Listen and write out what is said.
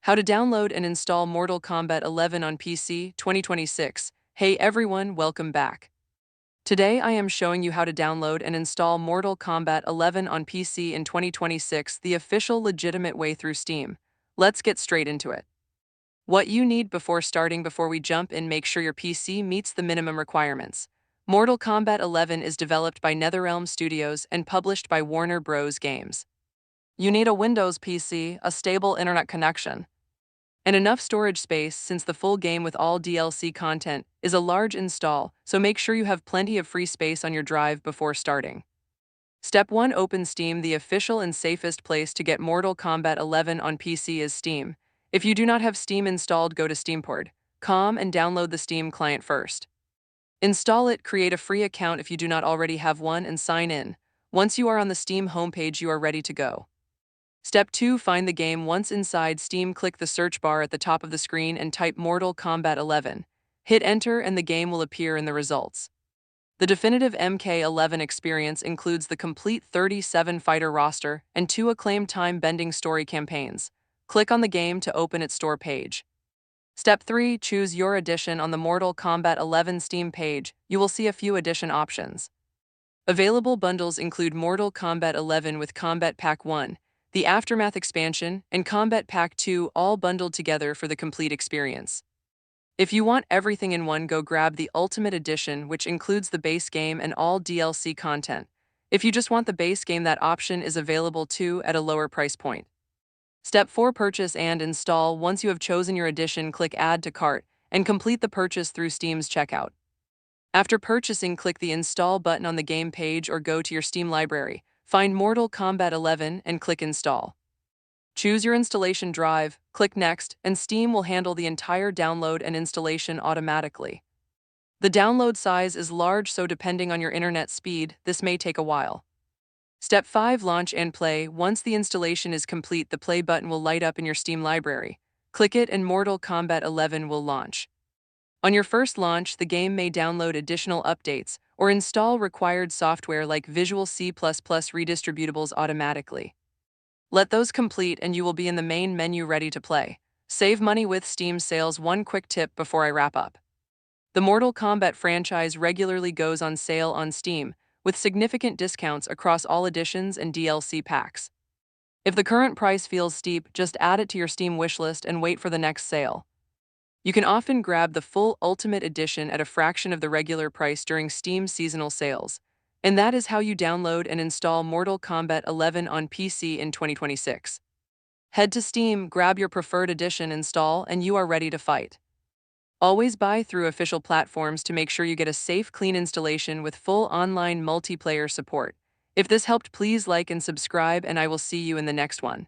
How to download and install Mortal Kombat 11 on PC 2026. Hey everyone, welcome back. Today I am showing you how to download and install Mortal Kombat 11 on PC in 2026, the official legitimate way through Steam. Let's get straight into it. What you need before we jump in, make sure your PC meets the minimum requirements. Mortal Kombat 11 is developed by NetherRealm Studios and published by Warner Bros. Games. You need a Windows PC, a stable internet connection, and enough storage space since the full game with all DLC content is a large install, so make sure you have plenty of free space on your drive before starting. Step 1. Open Steam. The official and safest place to get Mortal Kombat 11 on PC is Steam. If you do not have Steam installed, go to steamport.com and download the Steam client first. Install it, create a free account if you do not already have one, and sign in. Once you are on the Steam homepage, you are ready to go. Step 2. Find the game. Once inside Steam, click the search bar at the top of the screen and type Mortal Kombat 11. Hit enter and the game will appear in the results. The definitive MK11 experience includes the complete 37 fighter roster and 2 acclaimed time-bending story campaigns. Click on the game to open its store page. Step 3. Choose your edition. On the Mortal Kombat 11 Steam page, you will see a few edition options. Available bundles include Mortal Kombat 11 with Combat Pack 1, the Aftermath expansion, and Combat Pack 2, all bundled together for the complete experience. If you want everything in one, go grab the Ultimate Edition, which includes the base game and all DLC content. If you just want the base game, that option is available too at a lower price point. Step 4. Purchase and install. Once you have chosen your edition, click Add to Cart and complete the purchase through Steam's checkout. After purchasing, click the Install button on the game page or go to your Steam library. Find Mortal Kombat 11 and click Install. Choose your installation drive, click Next, and Steam will handle the entire download and installation automatically. The download size is large, so depending on your internet speed, this may take a while. Step 5. Launch and play. Once the installation is complete, the play button will light up in your Steam library. Click it and Mortal Kombat 11 will launch. On your first launch, the game may download additional updates or install required software like Visual C++ redistributables automatically. Let those complete and you will be in the main menu ready to play. Save money with Steam sales. One quick tip before I wrap up. The Mortal Kombat franchise regularly goes on sale on Steam, with significant discounts across all editions and DLC packs. If the current price feels steep, just add it to your Steam wishlist and wait for the next sale. You can often grab the full Ultimate Edition at a fraction of the regular price during Steam seasonal sales. And that is how you download and install Mortal Kombat 11 on PC in 2026. Head to Steam, grab your preferred edition, install, and you are ready to fight. Always buy through official platforms to make sure you get a safe, clean installation with full online multiplayer support. If this helped, please like and subscribe, and I will see you in the next one.